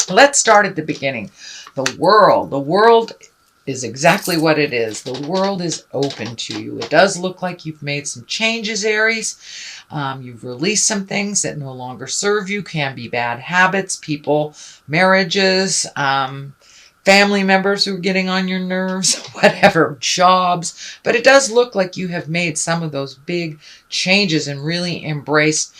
Let's start at the beginning. The world. The world is exactly what it is. The world is open to you. It does look like you've made some changes, Aries. You've released some things that no longer serve you. Can be bad habits, people, marriages, family members who are getting on your nerves, whatever, jobs. But it does look like you have made some of those big changes and really embraced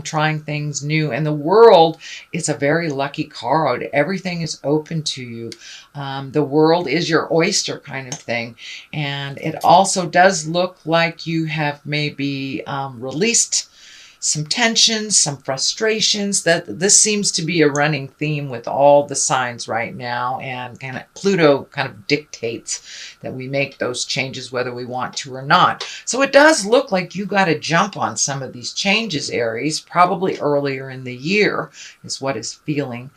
trying things new. And the world is a very lucky card. Everything is open to you. The world is your oyster kind of thing. And it also does look like you have maybe released some tensions, some frustrations. That this seems to be a running theme with all the signs right now, and kind of Pluto kind of dictates that we make those changes whether we want to or not. So it does look like you got to jump on some of these changes, Aries, probably earlier in the year is what is feeling.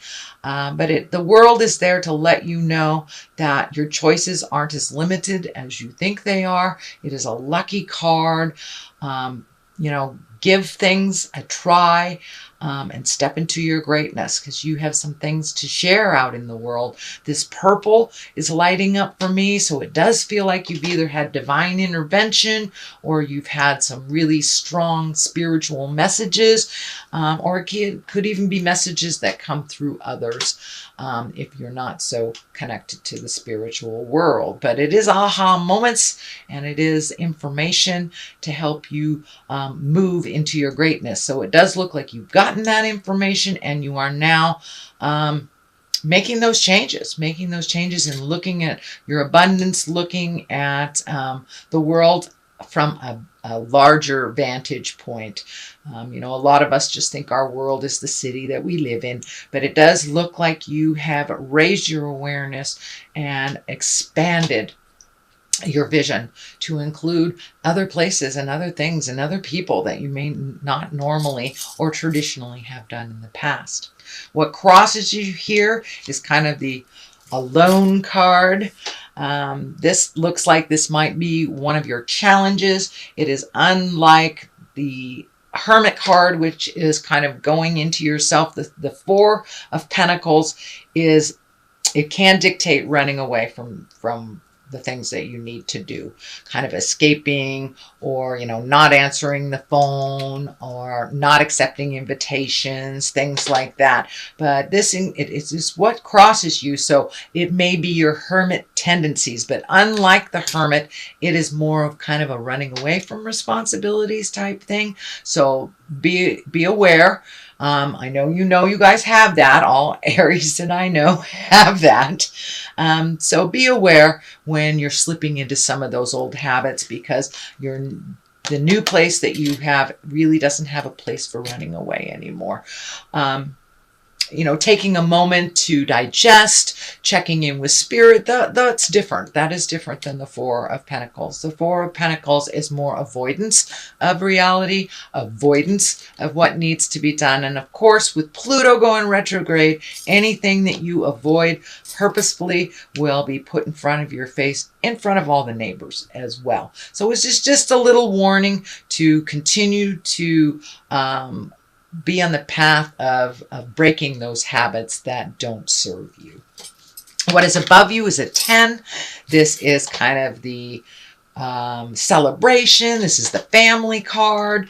But the world is there to let you know that your choices aren't as limited as you think they are. It is a lucky card. Give things a try and step into your greatness, because you have some things to share out in the world. This purple is lighting up for me, so it does feel like you've either had divine intervention or you've had some really strong spiritual messages, or it could even be messages that come through others if you're not so connected to the spiritual world. But it is aha moments, and it is information to help you move into your greatness. So it does look like you've gotten that information, and you are now making those changes and looking at your abundance, looking at the world from a larger vantage point. A lot of us just think our world is the city that we live in, but it does look like you have raised your awareness and expanded your vision to include other places and other things and other people that you may not normally or traditionally have done in the past. What crosses you here is kind of the alone card. This looks like this might be one of your challenges. It is unlike the Hermit card, which is kind of going into yourself. The Four of Pentacles it can dictate running away from the things that you need to do, kind of escaping, or not answering the phone, or not accepting invitations, things like that. But this is what crosses you, so it may be your hermit tendencies, but unlike the hermit, it is more of kind of a running away from responsibilities type thing. So be aware. I know you guys have that. All Aries that I know have that. So be aware when you're slipping into some of those old habits, because the new place that you have really doesn't have a place for running away anymore. Taking a moment to digest, checking in with spirit, that's different. That is different than the Four of Pentacles. The Four of Pentacles is more avoidance of reality, avoidance of what needs to be done. And of course, with Pluto going retrograde, anything that you avoid purposefully will be put in front of your face, in front of all the neighbors as well. So it's just a little warning to continue to be on the path of breaking those habits that don't serve you. What is above you is a 10. This is kind of the celebration. This is the family card.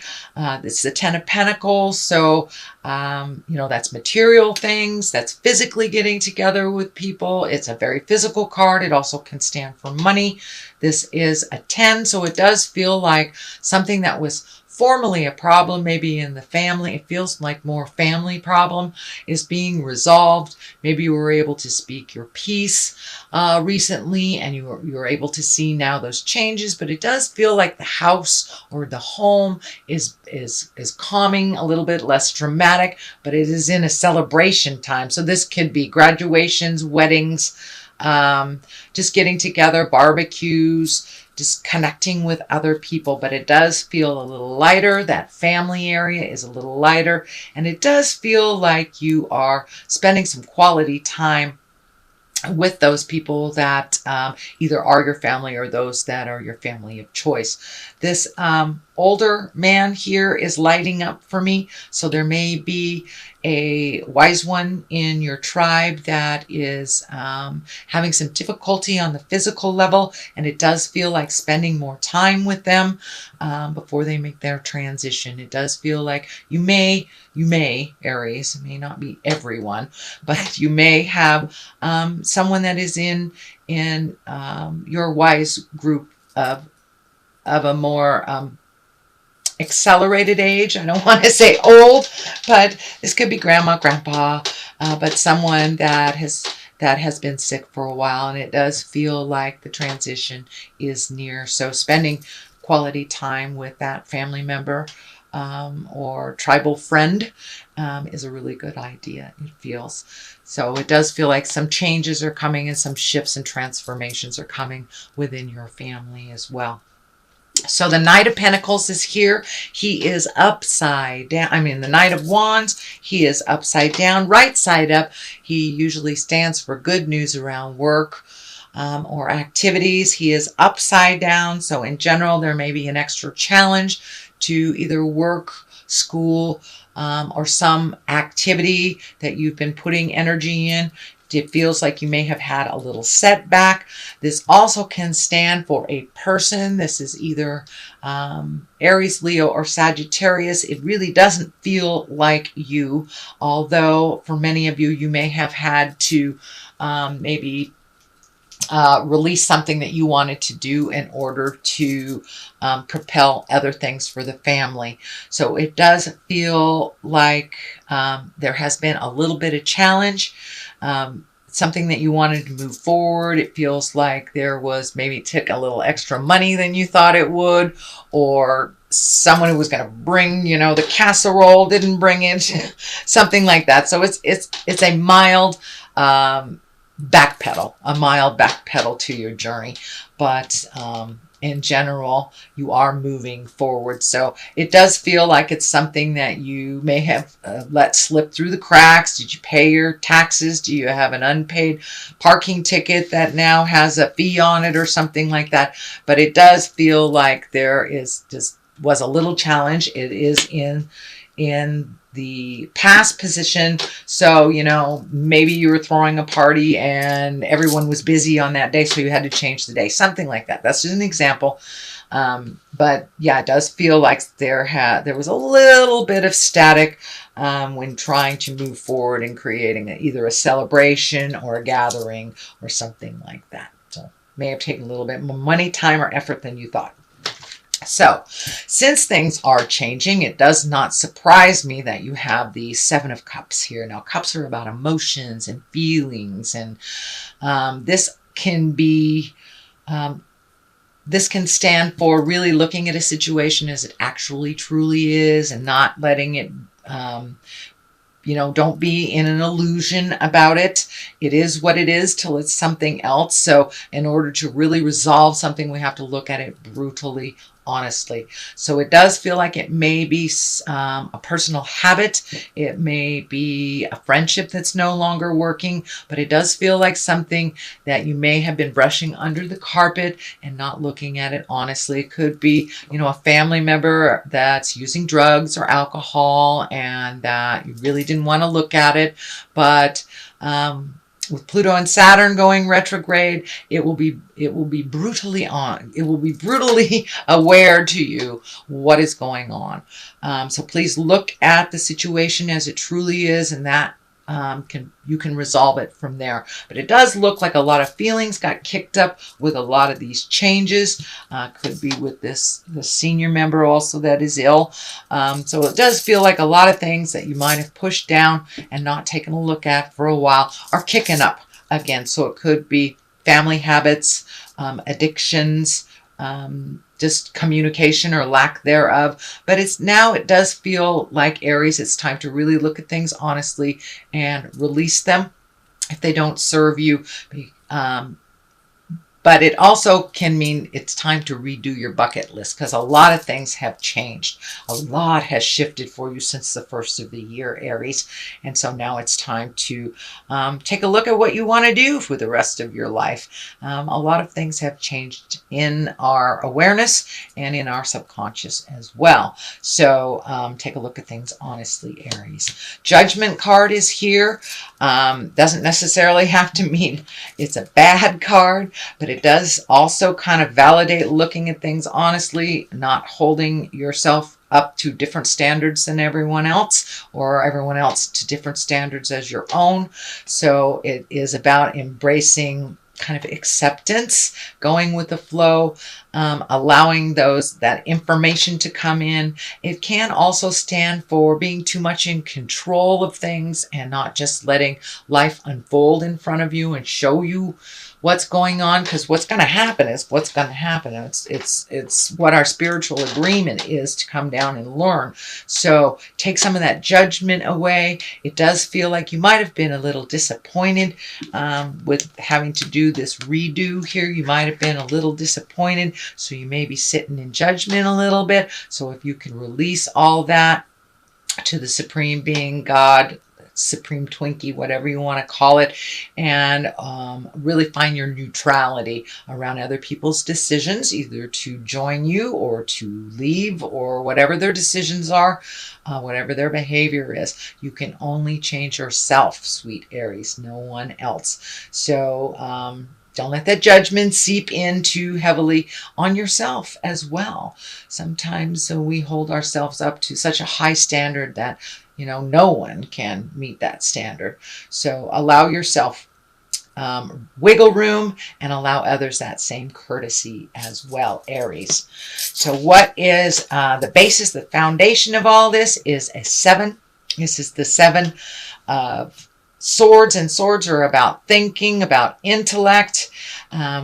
This is the 10 of Pentacles. So, that's material things. That's physically getting together with people. It's a very physical card. It also can stand for money. This is a 10. So it does feel like something that was formerly a problem, maybe in the family, it feels like more family problem, is being resolved. Maybe you were able to speak your piece recently, and you were able to see now those changes. But it does feel like the house or the home is calming, a little bit less dramatic, but it is in a celebration time. So this could be graduations, weddings, just getting together, barbecues, just connecting with other people. But it does feel a little lighter. That family area is a little lighter. And it does feel like you are spending some quality time with those people that either are your family or those that are your family of choice. This older man here is lighting up for me. So there may be a wise one in your tribe that is having some difficulty on the physical level, and it does feel like spending more time with them before they make their transition. It does feel like you may, Aries, it may not be everyone, but you may have someone that is in your wise group of a more accelerated age. I don't want to say old, but this could be grandma, grandpa, but someone that has been sick for a while, and it does feel like the transition is near. So spending quality time with that family member or tribal friend is a really good idea, it feels. So it does feel like some changes are coming and some shifts and transformations are coming within your family as well. So the Knight of Pentacles is here. He is upside down. I mean, the Knight of Wands, he is upside down, right side up. He usually stands for good news around work or activities. He is upside down. So in general, there may be an extra challenge to either work, school, or some activity that you've been putting energy in. It feels like you may have had a little setback. This also can stand for a person. This is either Aries, Leo, or Sagittarius. It really doesn't feel like you, although for many of you, you may have had to maybe release something that you wanted to do in order to propel other things for the family. So it does feel like there has been a little bit of challenge. Something that you wanted to move forward. It feels like there was maybe took a little extra money than you thought it would, or someone who was going to bring, the casserole didn't bring it, something like that. So it's a mild backpedal to your journey, but in general, you are moving forward. So it does feel like it's something that you may have let slip through the cracks. Did you pay your taxes? Do you have an unpaid parking ticket that now has a fee on it or something like that? But it does feel like there was a little challenge. It is in the past position. So, maybe you were throwing a party and everyone was busy on that day, so you had to change the day, something like that. That's just an example. But yeah, it does feel like there was a little bit of static when trying to move forward and creating either a celebration or a gathering or something like that. So may have taken a little bit more money, time, or effort than you thought. So, since things are changing, it does not surprise me that you have the Seven of Cups here. Now, cups are about emotions and feelings, and this can stand for really looking at a situation as it actually truly is, and not letting it don't be in an illusion about it. It is what it is till it's something else. So in order to really resolve something, we have to look at it brutally, honestly. So it does feel like it may be a personal habit. It may be a friendship that's no longer working, but it does feel like something that you may have been brushing under the carpet and not looking at it honestly. It could be, a family member that's using drugs or alcohol and that you really didn't want to look at it, but with Pluto and Saturn going retrograde, it will be brutally aware to you what is going on. So please look at the situation as it truly is, and that you can resolve it from there. But it does look like a lot of feelings got kicked up with a lot of these changes. Could be with the senior member also that is ill. So it does feel like a lot of things that you might have pushed down and not taken a look at for a while are kicking up again. So it could be family habits, addictions, just communication or lack thereof. But it does feel like, Aries, it's time to really look at things honestly and release them if they don't serve you. But it also can mean it's time to redo your bucket list, because a lot of things have changed. A lot has shifted for you since the first of the year, Aries. And so now it's time to take a look at what you want to do for the rest of your life. A lot of things have changed in our awareness and in our subconscious as well. So take a look at things honestly, Aries. Judgment card is here. Doesn't necessarily have to mean it's a bad card, but it does also kind of validate looking at things honestly, not holding yourself up to different standards than everyone else, or everyone else to different standards as your own. So it is about embracing kind of acceptance, going with the flow, allowing that information to come in. It can also stand for being too much in control of things and not just letting life unfold in front of you and show you what's going on, because what's going to happen is what's going to happen. It's what our spiritual agreement is to come down and learn. So take some of that judgment away. It does feel like you might have been a little disappointed with having to do this redo here. You might have been a little disappointed, so you may be sitting in judgment a little bit. So if you can release all that to the Supreme Being, God, Supreme Twinkie, whatever you want to call it, and really find your neutrality around other people's decisions, either to join you or to leave, or whatever their decisions are, whatever their behavior is. You can only change yourself, sweet Aries, no one else. So don't let that judgment seep in too heavily on yourself as well. Sometimes we hold ourselves up to such a high standard that no one can meet that standard. So allow yourself wiggle room and allow others that same courtesy as well, Aries. So what is the basis, the foundation of all this is a 7. This is the 7 of swords, and swords are about thinking, about intellect,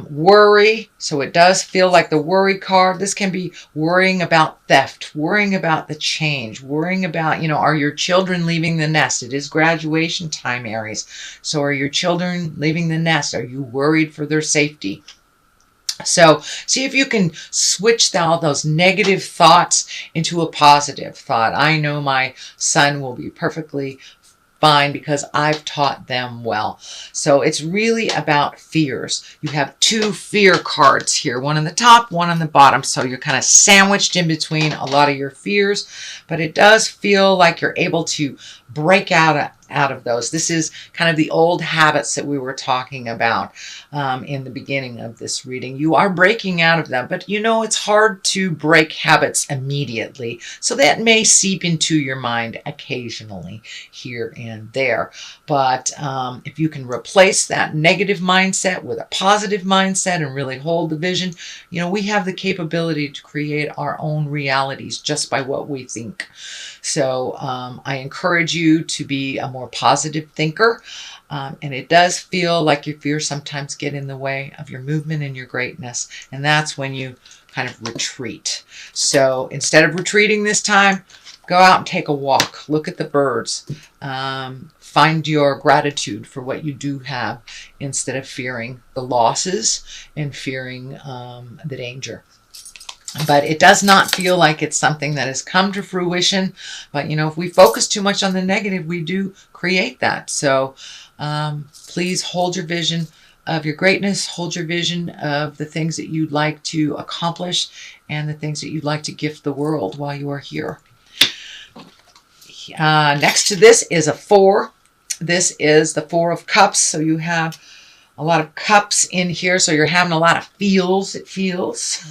worry. So it does feel like the worry card. This can be worrying about theft, worrying about the change, worrying about, are your children leaving the nest? It is graduation time, Aries. So are your children leaving the nest? Are you worried for their safety? So see if you can switch all those negative thoughts into a positive thought. I know my son will be perfectly fine because I've taught them well. So it's really about fears. You have 2 fear cards here, one on the top, one on the bottom. So you're kind of sandwiched in between a lot of your fears, but it does feel like you're able to break out of those. This is kind of the old habits that we were talking about in the beginning of this reading. You are breaking out of them, but it's hard to break habits immediately. So that may seep into your mind occasionally here and there. But if you can replace that negative mindset with a positive mindset and really hold the vision, we have the capability to create our own realities just by what we think. So I encourage you to be a more positive thinker. And it does feel like your fears sometimes get in the way of your movement and your greatness. And that's when you kind of retreat. So instead of retreating this time, go out and take a walk. Look at the birds. Find your gratitude for what you do have instead of fearing the losses and fearing the danger. But it does not feel like it's something that has come to fruition. But, if we focus too much on the negative, we do create that. So please hold your vision of your greatness. Hold your vision of the things that you'd like to accomplish and the things that you'd like to gift the world while you are here. Next to this is a 4. This is the 4 of Cups. So you have a lot of cups in here, so you're having a lot of feels, it feels,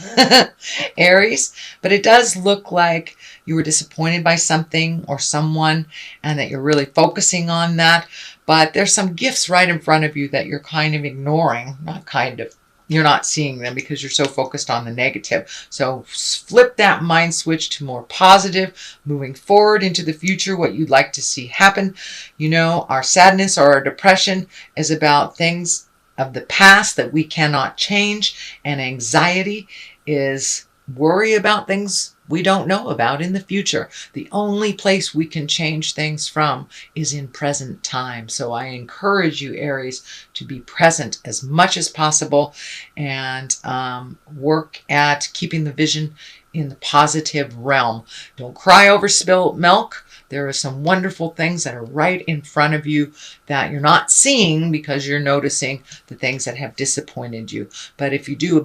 Aries. But it does look like you were disappointed by something or someone and that you're really focusing on that. But there's some gifts right in front of you that you're kind of ignoring. You're not seeing them because you're so focused on the negative. So flip that mind switch to more positive, moving forward into the future, what you'd like to see happen. Our sadness or our depression is about things of the past that we cannot change, and anxiety is worry about things we don't know about in the future. The only place we can change things from is in present time. So I encourage you, Aries, to be present as much as possible and work at keeping the vision in the positive realm. Don't cry over spilt milk. There are some wonderful things that are right in front of you that you're not seeing because you're noticing the things that have disappointed you. But if you do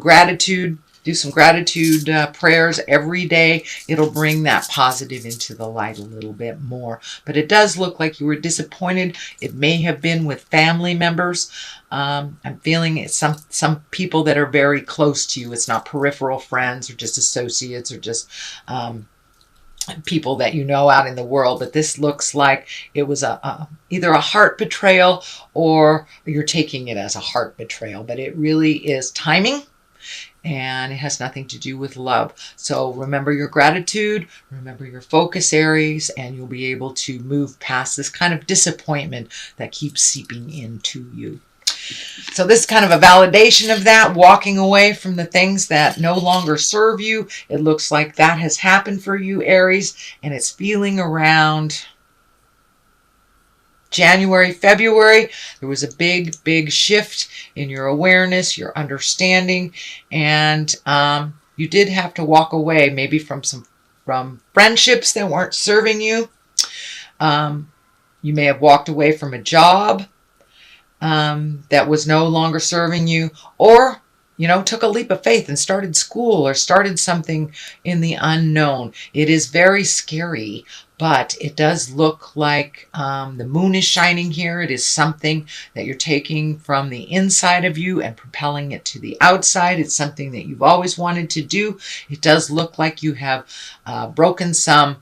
some gratitude prayers every day, it'll bring that positive into the light a little bit more. But it does look like you were disappointed. It may have been with family members. I'm feeling it's some people that are very close to you. It's not peripheral friends or just associates or just people that you know out in the world, but this looks like it was either a heart betrayal or you're taking it as a heart betrayal, but it really is timing and it has nothing to do with love. So remember your gratitude, remember your focus, Aries, and you'll be able to move past this kind of disappointment that keeps seeping into you. So this is kind of a validation of that, walking away from the things that no longer serve you. It looks like that has happened for you, Aries, and it's feeling around January, February. There was a big shift in your awareness, your understanding, and you did have to walk away maybe from friendships that weren't serving you. You may have walked away from a job that was no longer serving you, or took a leap of faith and started school or started something in the unknown. It is very scary, but it does look like the moon is shining here. It is something that you're taking from the inside of you and propelling it to the outside. It's something that you've always wanted to do. It does look like you have broken some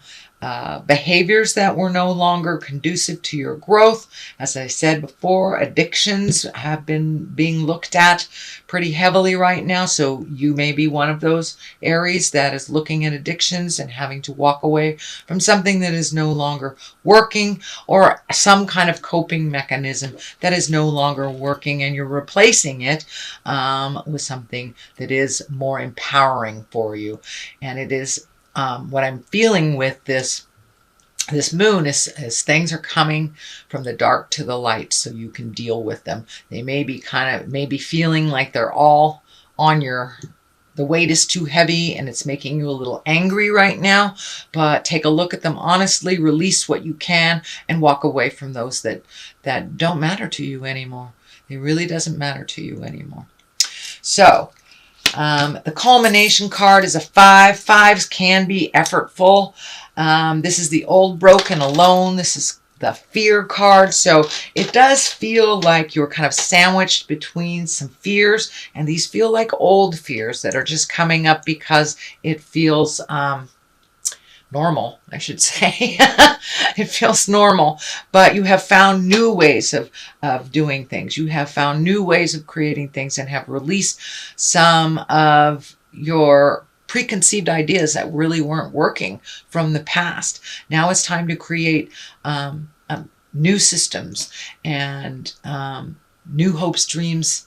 behaviors that were no longer conducive to your growth. As I said before, addictions have been being looked at pretty heavily right now. So you may be one of those Aries that is looking at addictions and having to walk away from something that is no longer working, or some kind of coping mechanism that is no longer working, and you're replacing it with something that is more empowering for you. And it is what I'm feeling with this moon is things are coming from the dark to the light, so you can deal with them. They may be feeling like they're all on the weight is too heavy and it's making you a little angry right now, but take a look at them honestly, release what you can, and walk away from those that don't matter to you anymore. It really doesn't matter to you anymore. So the culmination card is a 5. 5s can be effortful. This is the old, broken, alone. This is the fear card. So it does feel like you're kind of sandwiched between some fears, and these feel like old fears that are just coming up because it feels normal, I should say. It feels normal, but you have found new ways of doing things. You have found new ways of creating things and have released some of your preconceived ideas that really weren't working from the past. Now it's time to create new systems and new hopes, dreams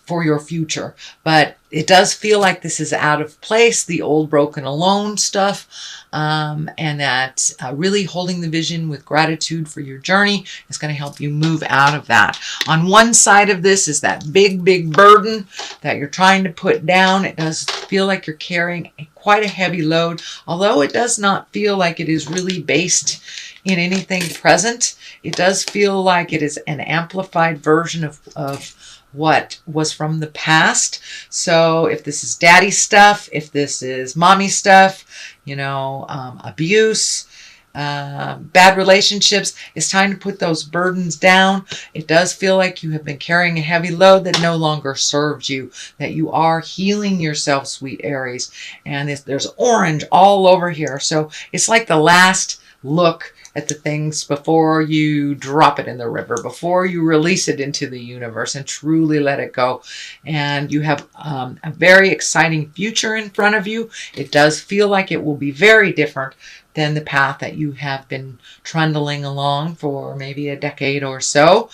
for your future. But it does feel like this is out of place, the old, broken, alone stuff, and that really holding the vision with gratitude for your journey is going to help you move out of that. On one side of this is that big burden that you're trying to put down. It does feel like you're carrying quite a heavy load, although it does not feel like it is really based in anything present. It does feel like it is an amplified version of what was from the past. So if this is daddy stuff, if this is mommy stuff, abuse, bad relationships, it's time to put those burdens down. It does feel like you have been carrying a heavy load that no longer serves you, that you are healing yourself, sweet Aries. And there's orange all over here. So it's like the last look at the things before you drop it in the river, before you release it into the universe and truly let it go. And you have a very exciting future in front of you. It does feel like it will be very different than the path that you have been trundling along for maybe a decade or so.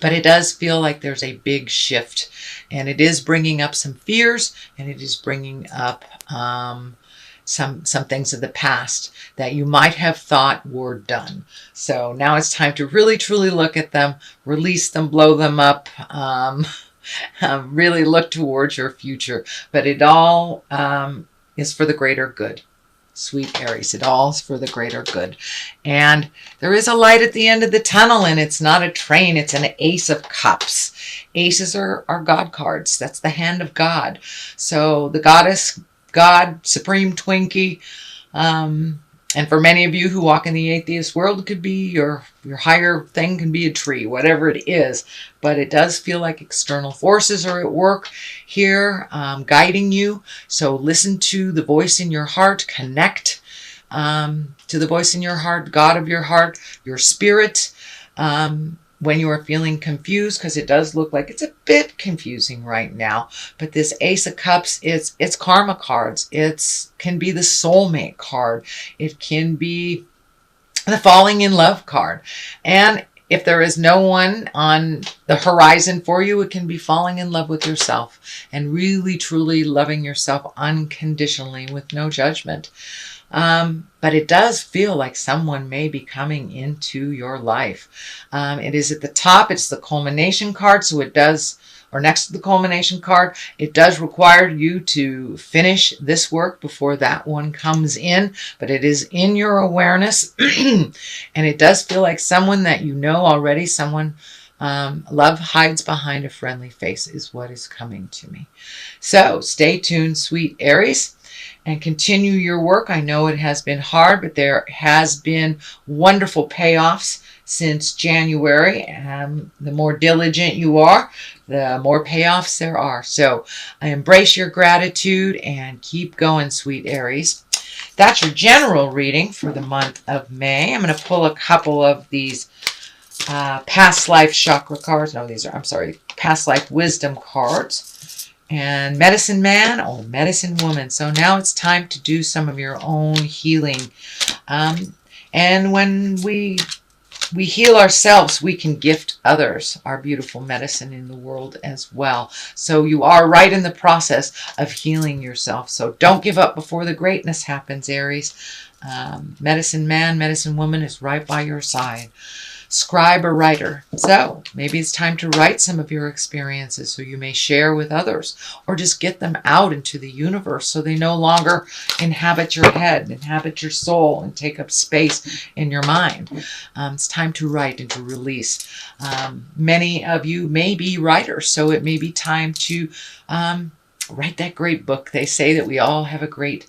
But it does feel like there's a big shift, and it is bringing up some fears, and it is bringing up some things of the past that you might have thought were done. So now it's time to really truly look at them, release them, blow them up, really look towards your future. But it all is for the greater good. Sweet Aries, it all is for the greater good. And there is a light at the end of the tunnel, and it's not a train, it's an Ace of Cups. Aces are God cards. That's the hand of God. So the goddess, God, Supreme Twinkie, and for many of you who walk in the atheist world, it could be your higher thing, can be a tree, whatever it is. But it does feel like external forces are at work here, guiding you. So listen to the voice in your heart, connect to the voice in your heart, God of your heart, your spirit, when you are feeling confused, because it does look like it's a bit confusing right now. But this Ace of Cups, it's karma cards. It can be the soulmate card. It can be the falling in love card. And if there is no one on the horizon for you, it can be falling in love with yourself and really, truly loving yourself unconditionally with no judgment. But it does feel like someone may be coming into your life. It is at the top. It's the culmination card. So it does, or next to the culmination card, it does require you to finish this work before that one comes in. But it is in your awareness. And it does feel like someone that you know already, someone love hides behind a friendly face is what is coming to me. So stay tuned, sweet Aries, and continue your work. I know it has been hard, but there has been wonderful payoffs since January. The more diligent you are, the more payoffs there are. So I embrace your gratitude and keep going, sweet Aries. That's your general reading for the month of May. I'm going to pull a couple of these past life chakra cards. No, these are, I'm sorry, past life wisdom cards. And medicine man or medicine woman. So now it's time to do some of your own healing. And when we heal ourselves, we can gift others our beautiful medicine in the world as well. So you are right in the process of healing yourself. So don't give up before the greatness happens, Aries. Medicine man, medicine woman is right by your side. Scribe or writer. So maybe it's time to write some of your experiences so you may share with others, or just get them out into the universe so they no longer inhabit your head, inhabit your soul, and take up space in your mind. It's time to write and to release. Many of you may be writers, so it may be time to write that great book. They say that we all have a great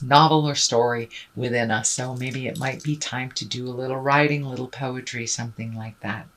novel or story within us. So maybe it might be time to do a little writing, a little poetry, something like that.